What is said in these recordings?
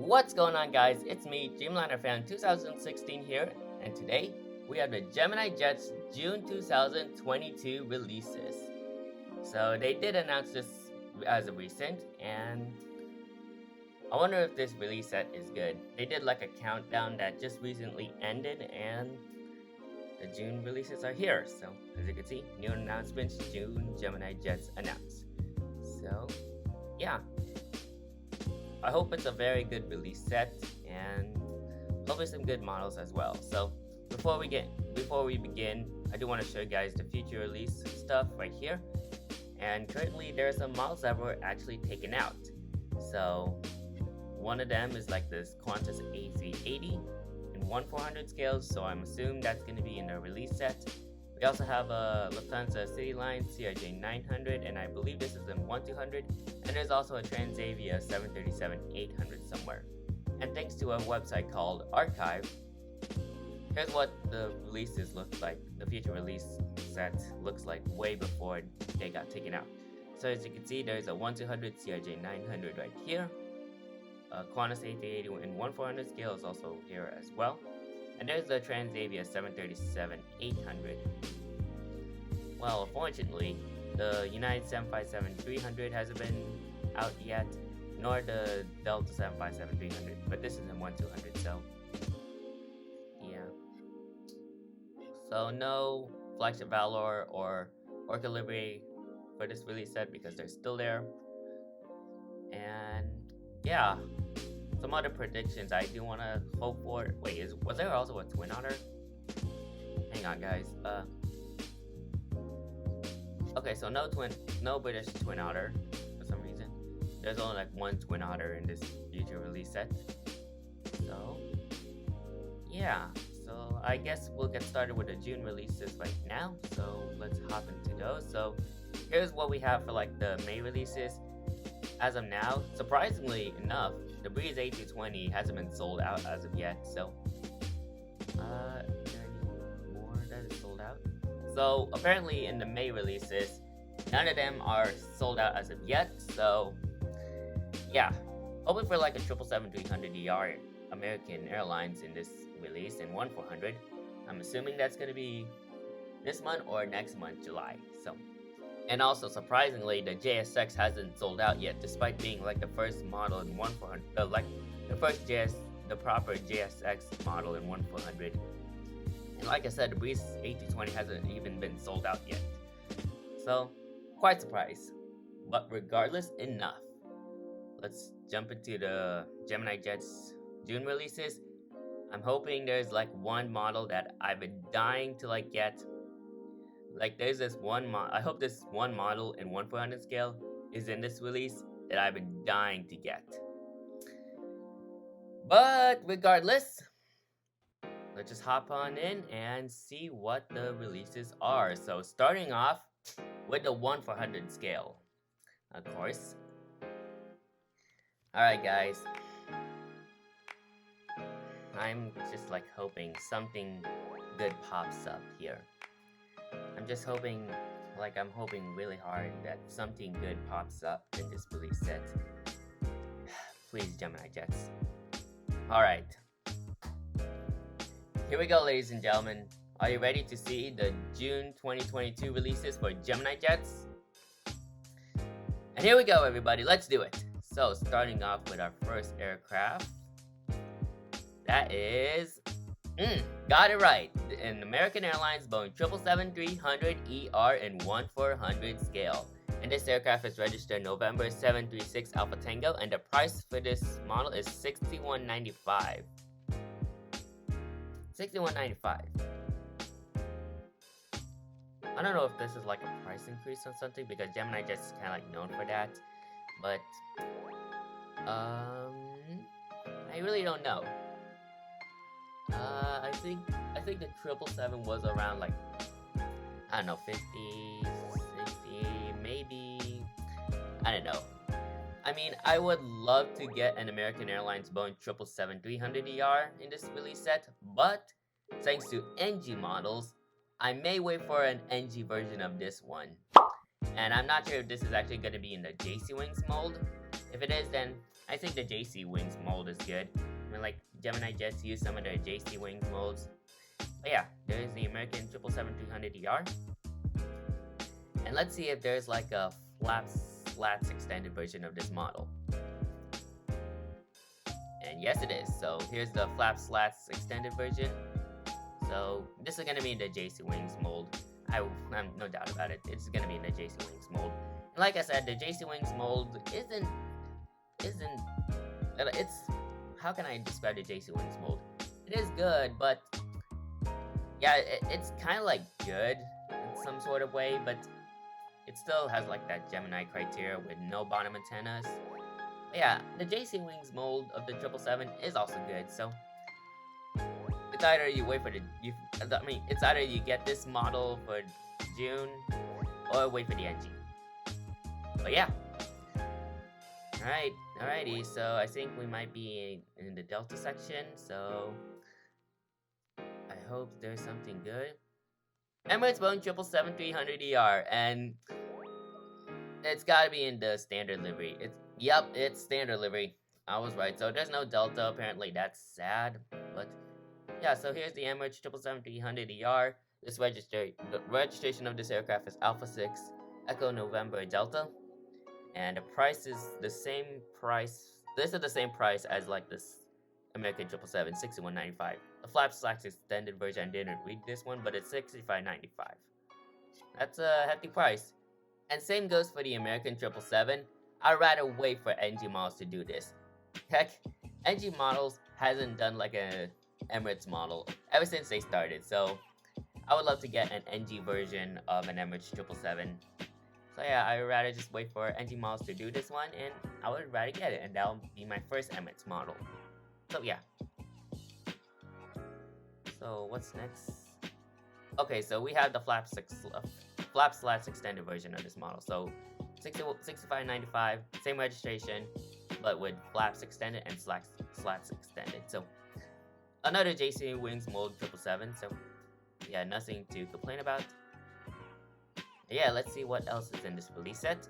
What's going on, guys? It's me, Dreamliner Fan 2016 here, and today we have the GeminiJets June 2022 releases. So they did announce this as of recent, and I wonder if this release set is good. They did like a countdown that just recently ended, and the June releases are here. So as you can see, new announcements, June GeminiJets announced. So yeah. I hope it's a very good release set, and hopefully some good models as well. So before we begin, I do want to show you guys the future release stuff right here. And currently there are some models that were actually taken out. So one of them is like this Qantas A380 in 1/400 scales, so I'm assuming that's going to be in the release set. We also have a Lufthansa CityLine CRJ 900, and I believe this is in 1/200. And there's also a Transavia 737-800 somewhere. And thanks to a website called Archive, here's what the releases look like. The future release set looks like way before they got taken out. So as you can see, there's a 1/200 CRJ 900 right here. A Qantas A380 in 1/400 scale is also here as well. And there's the Transavia 737-800. Well, unfortunately, the United 757-300 hasn't been out yet, nor the Delta 757-300, but this is in 1/200, so yeah. So no Flagship Valor or Orca Liberty for this release set because they're still there. And yeah, some other predictions I do want to hope for. Wait, was there also a Twin Otter? Hang on, guys. Okay, so no British Twin Otter for some reason. There's only like one Twin Otter in this future release set. So yeah, so I guess we'll get started with the June releases right now. So let's hop into those. So here's what we have for like the May releases. As of now, surprisingly enough, the Breeze A220 hasn't been sold out as of yet. So is there any more that is sold out? So apparently in the May releases, none of them are sold out as of yet. So yeah, hoping for like a 777-300ER American Airlines in this release in 1/400. I'm assuming that's going to be this month or next month, July. So, and also surprisingly, the JSX hasn't sold out yet, despite being like the first model in 1/400, like the proper JSX model in 1/400. And like I said, the Breeze A220 hasn't even been sold out yet. So, quite surprised. But regardless, enough. Let's jump into the GeminiJets June releases. I'm hoping there's like one model that I've been dying to like get. Like there's this one I hope this one model in 1/400 scale is in this release that I've been dying to get. But regardless, let's just hop on in and see what the releases are. So starting off with the 1/400 scale, of course. Alright guys, I'm just like hoping something good pops up here. I'm hoping really hard that something good pops up in this release set. Please, GeminiJets. Alright. Here we go, ladies and gentlemen. Are you ready to see the June 2022 releases for GeminiJets? And here we go, everybody. Let's do it. So, starting off with our first aircraft. That is... got it right. An American Airlines Boeing 777-300ER in 1/400 scale. And this aircraft is registered November 736 Alpha Tango, and the price for this model is $61.95. $61.95. I don't know if this is like a price increase or something, because GeminiJets is kind of like known for that. But I really don't know. I think the 777 was around like, I don't know, 50, 60, maybe, I don't know. I mean, I would love to get an American Airlines Boeing 777-300ER in this release set, but thanks to NG models, I may wait for an NG version of this one. And I'm not sure if this is actually going to be in the JC Wings mold. If it is, then I think the JC Wings mold is good. I mean, like, GeminiJets use some of their JC Wings molds. But yeah, there's the American 777-300ER. And let's see if there's like a slats extended version of this model. And yes, it is. So here's the slats extended version. So this is gonna be in the JC Wings mold. I'm no doubt about it. It's gonna be in the JC Wings mold. And like I said, the JC Wings mold isn't. It's, how can I describe the JC Wings mold? It is good, but yeah, it's kind of like good in some sort of way, but it still has like that Gemini criteria with no bottom antennas. But yeah, the JC Wings mold of the 777 is also good. So it's either you wait for it's either you get this model for June or wait for the NG. But yeah. Alrighty, so I think we might be in the Delta section, so I hope there's something good. Emirates Boeing 777-300ER, and it's gotta be in the standard livery. It's standard livery. I was right, so there's no Delta, apparently that's sad, but yeah, so here's the Emirates 777-300ER. The registration of this aircraft is Alpha 6, Echo November Delta. And the price is the same price. This is the same price as like this American 777, $61.95. The flap slacks extended version, I didn't read this one, but it's $65.95. That's a hefty price. And same goes for the American 777. I'd rather wait for NG models to do this. Heck, NG models hasn't done like a Emirates model ever since they started. So I would love to get an NG version of an Emirates 777. So yeah, I would rather just wait for NG models to do this one, and I would rather get it, and that'll be my first Emirates model. So yeah. So what's next? Okay, so we have the flap slats extended version of this model. So $65.95, same registration, but with flaps extended and slats extended. So another JC Wings mold 777. So yeah, nothing to complain about. Yeah, let's see what else is in this release set.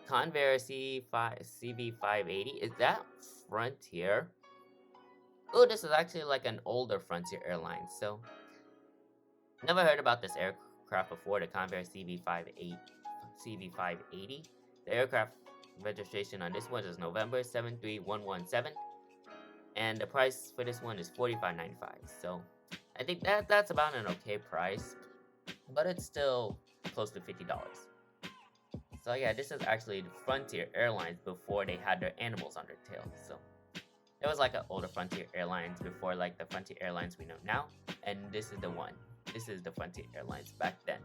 Convair CV580. Is that Frontier? Oh, this is actually like an older Frontier airline. So, never heard about this aircraft before, the Convair CV580. The aircraft registration on this one is November 73117. And the price for this one is $45.95. So, I think that's about an okay price. But it's still close to $50. So yeah, this is actually the Frontier Airlines before they had their animals on their tail. So it was like an older Frontier Airlines before like the Frontier Airlines we know now. And this is the one. This is the Frontier Airlines back then.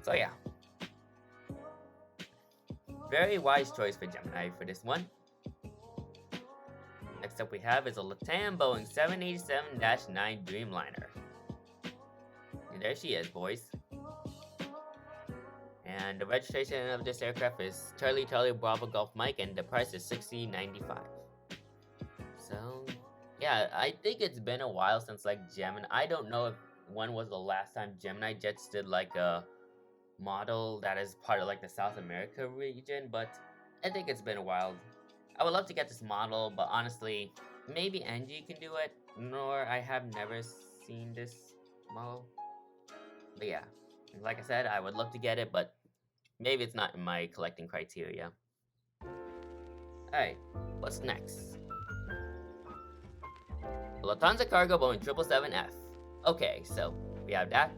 So yeah. Very wise choice for Gemini for this one. Next up we have is a LATAM Boeing 787-9 Dreamliner. And there she is, boys. And the registration of this aircraft is Charlie Bravo Golf Mike, and the price is $60.95. So yeah, I think it's been a while since like Gemini. I don't know when was the last time GeminiJets did like a model that is part of like the South America region, but I think it's been a while. I would love to get this model, but honestly, maybe NG can do it. Nor I have never seen this model. But yeah, like I said, I would love to get it, but maybe it's not in my collecting criteria. Alright, what's next? Lufthansa Cargo Boeing 777F. Okay, so we have that.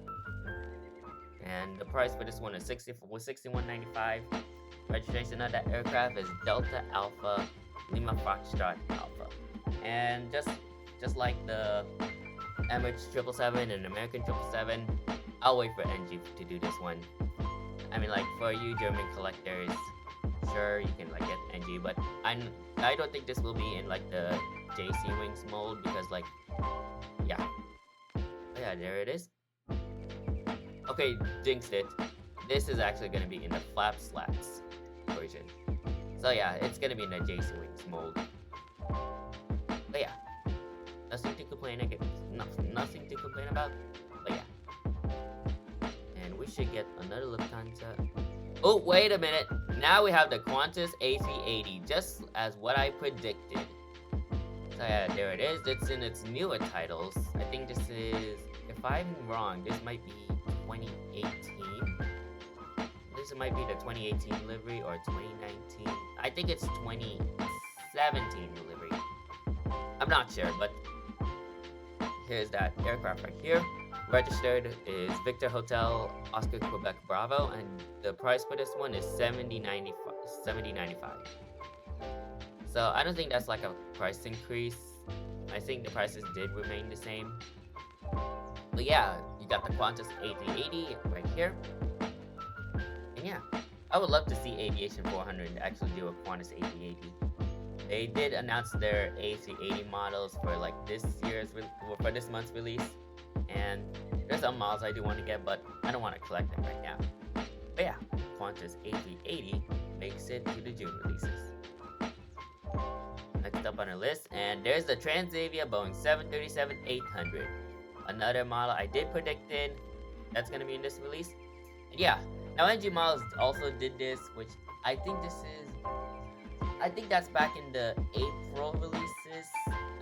And the price for this one is $61.95. Registration of that aircraft is Delta Alpha Lima Foxtrot Alpha. And just like the Emirates 777 and American 777, I'll wait for NG to do this one. I mean, like, for you German collectors, sure, you can like get NG, but I don't think this will be in like the JC Wings mold, because like, yeah. Oh, yeah, there it is. Okay, jinxed it. This is actually gonna be in the flap slats version. So yeah, it's gonna be in the JC Wings mold. But yeah, nothing to complain against. Nothing to complain about. But yeah. And we should get another Lufthansa. Oh, wait a minute. Now we have the Qantas A380, just as what I predicted. So yeah, there it is. It's in its newer titles. I think this is, if I'm wrong, this might be 2018. This might be the 2018 delivery or 2019. I think it's 2017 delivery. I'm not sure, but here's that aircraft right here. Registered is Victor Hotel Oscar Quebec Bravo, and the price for this one is $70.95. So I don't think that's like a price increase. I think the prices did remain the same. But yeah, you got the Qantas A380 right here. And yeah, I would love to see Aviation 400 actually do a Qantas A380. They did announce their A380 models for like for this month's release. And there's some models I do want to get, but I don't want to collect them right now. But yeah, Qantas A380 makes it to the June releases. Next up on our list, and there's the Transavia Boeing 737-800. Another model I did predicted that's going to be in this release. And yeah, now NG Models also did this, which I think that's back in the April releases,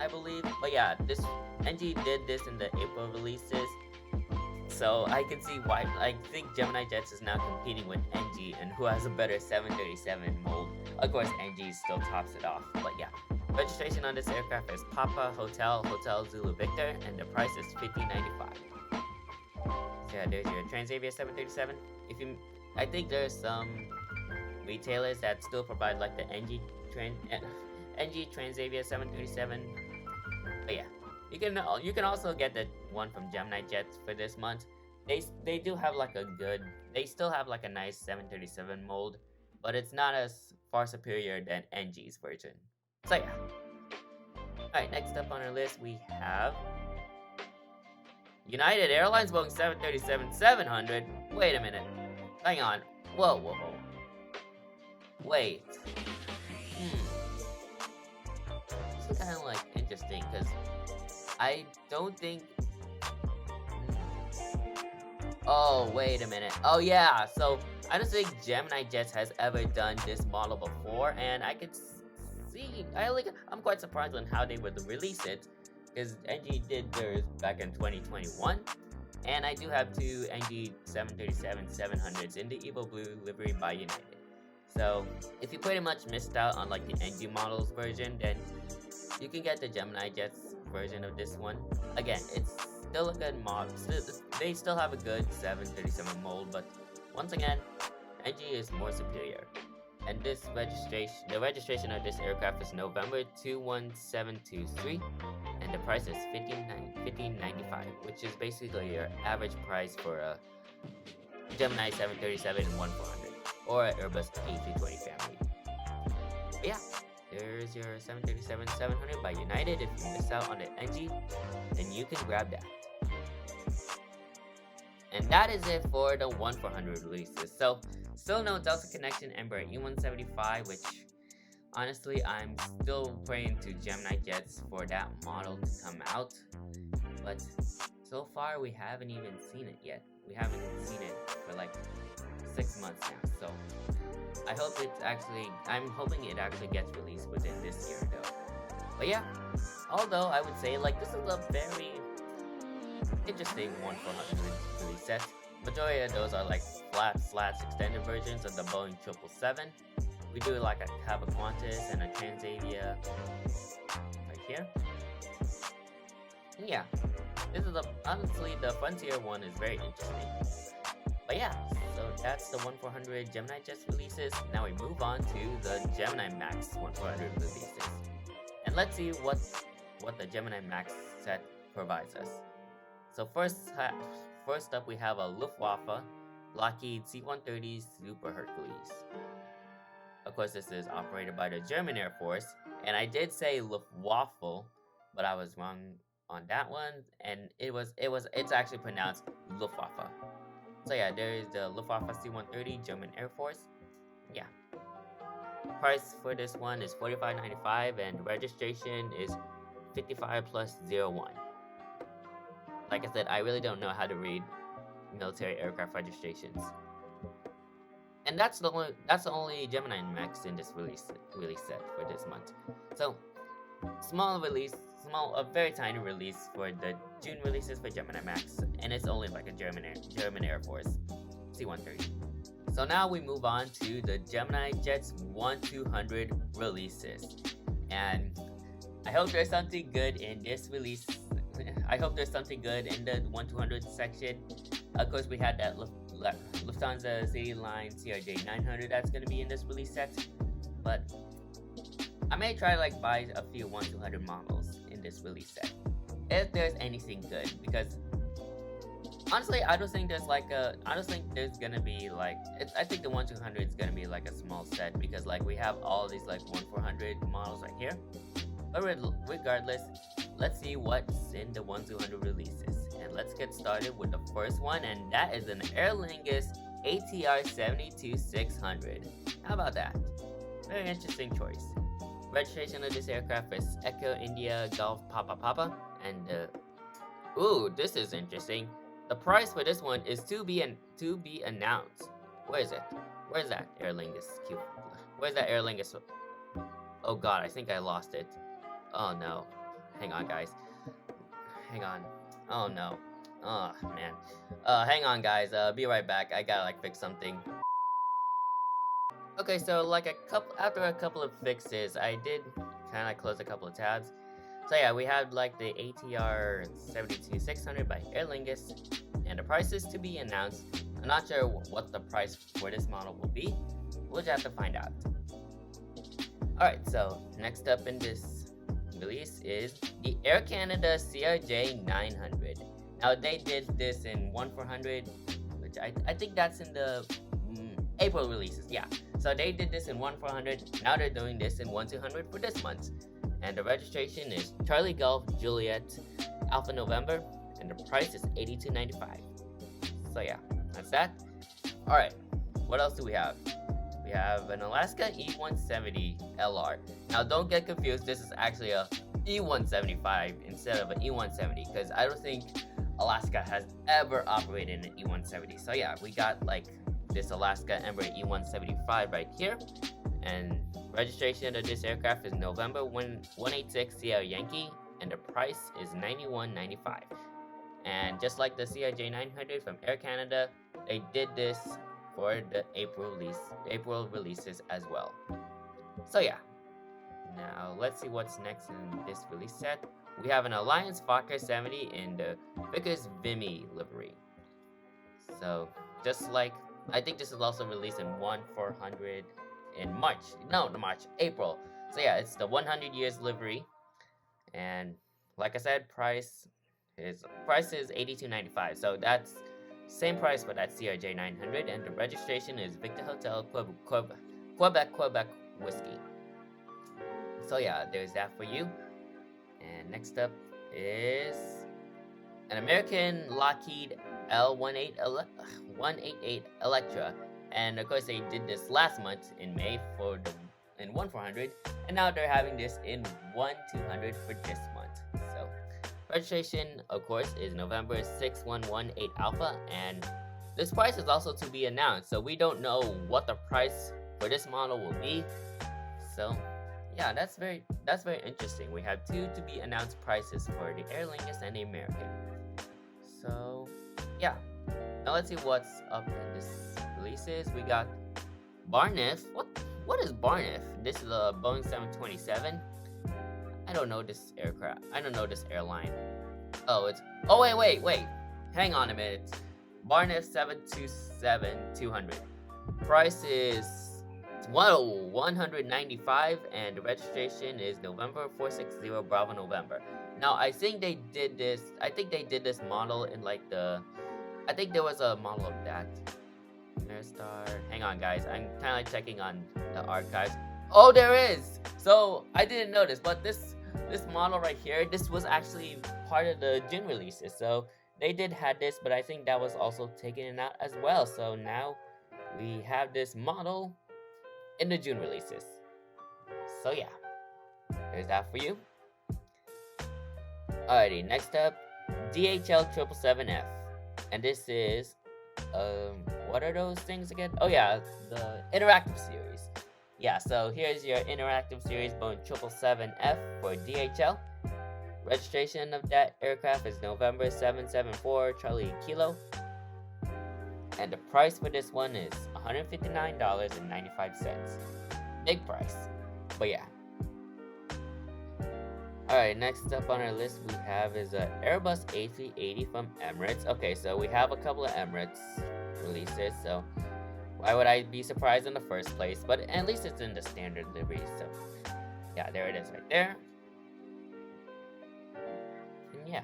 I believe. But yeah, this NG did this in the April releases. So I can see why. I think GeminiJets is now competing with NG and who has a better 737 mold. Of course, NG still tops it off. But yeah, registration on this aircraft is Papa Hotel Zulu Victor, and the price is $50.95. So yeah, there's your Transavia 737. I think there's some retailers that still provide like the NG Transavia 737. But yeah, you can also get the one from GeminiJets for this month. They do have like they still have like a nice 737 mold, but it's not as far superior than NG's version. So yeah. Alright, next up on our list we have United Airlines Boeing 737-700. Wait a minute. Hang on. Whoa. Wait. This is kind of like interesting because I don't think. Oh, wait a minute. Oh yeah. So I don't think GeminiJets has ever done this model before, and I could see. I'm quite surprised on how they would release it, because NG did theirs back in 2021. And I do have two NG 737-700s in the Evo Blue livery by United. So if you pretty much missed out on like the NG models version, then you can get the GeminiJets version of this one. Again, it's still a good model. They still have a good 737 mold, but once again, NG is more superior. And the registration of this aircraft is November 21723, and the price is $15.95, which is basically your average price for a Gemini 737-1400 or an Airbus A320 family. But yeah, there's your 737-700 by United. If you miss out on the NG, then you can grab that. And that is it for the 1400 releases. So, still no Delta Connection Embraer E175, which honestly, I'm still praying to GeminiJets for that model to come out. But so far, we haven't even seen it yet. We haven't seen it for like 6 months now. So, I'm hoping it actually gets released within this year though. But yeah, although I would say like this is a very interesting 1400 release set. Majority of those are like flats extended versions of the Boeing 777. We do like have a Qantas and a Transavia right here. And yeah, honestly the Frontier one is very interesting. But yeah, so that's the 1400 GeminiJets releases. Now we move on to the Gemini Max 1400 releases. And let's see what the Gemini Max set provides us. So first up we have a Luftwaffe Lockheed C-130 Super Hercules. Of course, this is operated by the German Air Force, and I did say Luftwaffe, but I was wrong on that one, and it's actually pronounced Luftwaffe. So yeah, there is the Luftwaffe C-130 German Air Force. Yeah. Price for this one is $45.95, and registration is 55 plus 01. Like I said, I really don't know how to read military aircraft registrations. And that's the only Gemini Max in this release set for this month. So small release, a very tiny release for the June releases for Gemini Max, and it's only like a German Air Force C-130. So now we move on to the GeminiJets 1200 releases, and I hope there's something good in this release. I hope there's something good in the 1200 section. Of course, we had that Lufthansa City Line CRJ 900 that's going to be in this release set, but I may try to like buy a few 1200 models in this release set if there's anything good, because honestly I don't think there's gonna be like I think the 1200 is gonna be like a small set, because like we have all these like 1400 models right here. But regardless, let's see what's in the 1200 releases, and let's get started with the first one, and that is an Aer Lingus ATR 72-600. How about that? Very interesting choice. Registration of this aircraft is Echo India Golf Papa, and ooh, this is interesting. The price for this one is to be announced. Where is it? Where's that Aer Lingus? Where's that Aer Lingus? Oh god, I think I lost it. Oh no. Hang on, guys. Hang on. Oh no. Oh man. Hang on, guys. Be right back. I gotta like fix something. Okay, so like after a couple of fixes, I did kind of close a couple of tabs. So yeah, we have like the ATR 72-600 by Aer Lingus, and the price is to be announced. I'm not sure what the price for this model will be. We'll just have to find out. Alright, so next up in this release is the Air Canada CRJ 900. Now they did this in 1400, which I think that's in the April releases, yeah. So they did this in 1400, now they're doing this in 1200 for this month. And the registration is Charlie Golf Juliet Alpha November, and the price is $82.95. So yeah, that's that. Alright, what else do we have? We have an Alaska E170 LR. Now don't get confused, this is actually a E175 instead of an E170, because I don't think Alaska has ever operated an E170. So yeah, we got like this Alaska Embraer E175 right here, and registration of this aircraft is November 186 CL Yankee, and the price is $91.95. And just like the CRJ 900 from Air Canada, they did this for the April releases as well. So yeah, now let's see what's next in this release set. We have an Alliance Fokker 70 in the Vickers Vimy livery. So just like, I think this is also released in 1400 in April. So yeah, it's the 100 years livery, and like I said, price is $82.95. So that's same price for that CRJ 900, and the registration is Victor Hotel Quebec Whiskey. So yeah, there's that for you. And next up is an American Lockheed L188 Electra, and of course they did this last month in May in 1400, and now they're having this in 1200 for this month. So registration, of course, is November 6118 Alpha, and this price is also to be announced. So we don't know what the price for this model will be. So yeah, that's very interesting. We have two to be announced prices for the Aer Lingus and the American. So yeah, now let's see what's up in this releases. We got Barniff. What is Barniff? This is a Boeing 727. I don't know this aircraft. I don't know this airline. Oh wait. Hang on a minute. Barniff 727-200. Price is $195, and the registration is November 460 Bravo November. Now I think they did this model in like I think there was a model of that. Airstar. Hang on, guys. I'm kind of like checking on the archives. Oh, there is. So I didn't notice, but this model right here, this was actually part of the June releases. So they did have this, but I think that was also taken out as well. So now we have this model in the June releases. So yeah, there's that for you. Alrighty, next up, DHL 777F, and this is what are those things again? Oh yeah, the interactive series. Yeah, so here's your interactive series Boeing 777F for DHL. Registration of that aircraft is November 774 Charlie Kilo. And the price for this one is $159.95. Big price. But yeah. Alright, next up on our list we have is an Airbus A380 from Emirates. Okay, so we have a couple of Emirates releases, so why would I be surprised in the first place? But at least it's in the standard livery, so yeah, there it is right there. And yeah,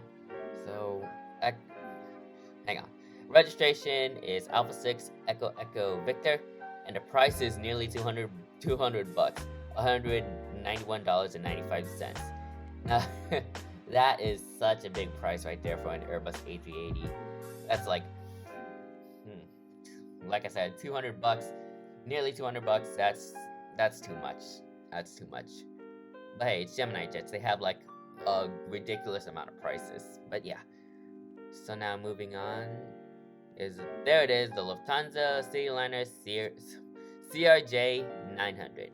so hang on. Registration is Alpha 6 Echo Echo Victor, and the price is nearly $200 bucks, $191.95. Now, that is such a big price right there for an Airbus A380. That's like I said, $200 bucks, nearly $200 bucks. That's too much. That's too much. But hey, it's GeminiJets. They have like a ridiculous amount of prices. But yeah. So now moving on. There it is, the Lufthansa Cityliner CRJ 900.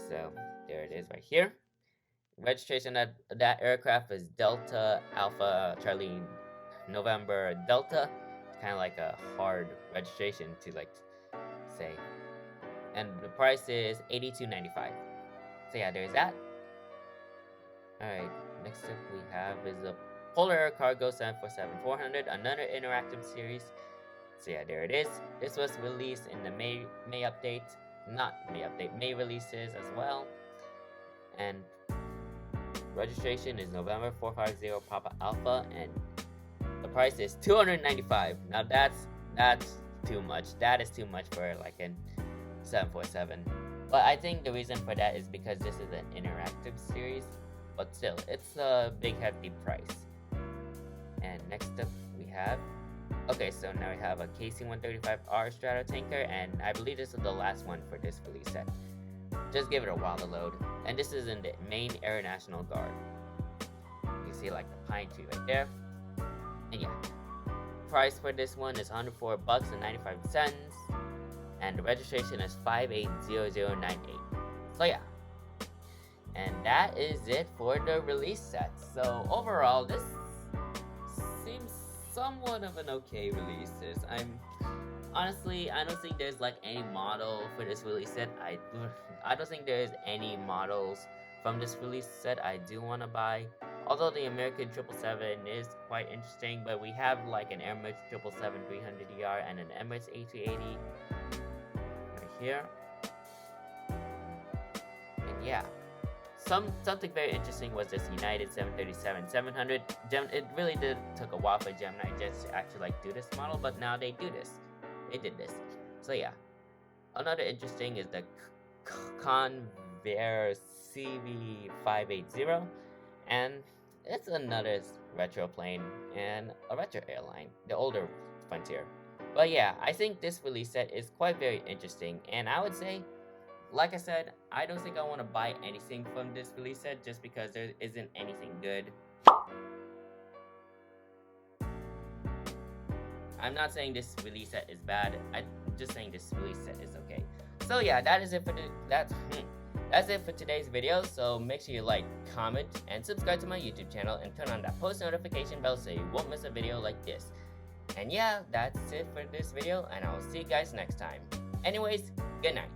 So there it is right here. Registration of that aircraft is Delta Alpha Charlie November Delta. It's kind of like a hard registration to like say. And the price is $82.95. So yeah, there's that. Alright, next up we have is the Polar Air Cargo 747-400, another interactive series. So yeah, there it is. This was released in the May releases as well. And registration is November 450 Papa Alpha, and the price is $295. Now that's too much. That is too much for like a 747. But I think the reason for that is because this is an interactive series. But still, it's a big hefty price. And next up we have, okay, so now we have a KC-135R Stratotanker, and I believe this is the last one for this release set. Just give it a while to load. And this is in the Maine Air National Guard. You see like the pine tree right there. And yeah, price for this one is $104.95, and the registration is 580098. So yeah. And that is it for the release set. So overall, this seems somewhat of an okay release. Honestly, I don't think there's like any model for this release set. I don't think there's any models from this release set I do want to buy. Although the American 777 is quite interesting, but we have like an Emirates 777-300ER and an Emirates A380 right here. And yeah. Something very interesting was this United 737-700. It really took a while for GeminiJets to actually like do this model, but now they did this. So yeah. Another interesting is the Convair CV580, and it's another retro plane and a retro airline, the older Frontier. But yeah, I think this release set is quite very interesting, and I would say, like I said, I don't think I want to buy anything from this release set just because there isn't anything good. I'm not saying this release set is bad. I'm just saying this release set is okay. So yeah, that's it for today's video. So make sure you like, comment, and subscribe to my YouTube channel, and turn on that post notification bell so you won't miss a video like this. And yeah, that's it for this video, and I will see you guys next time. Anyways, good night.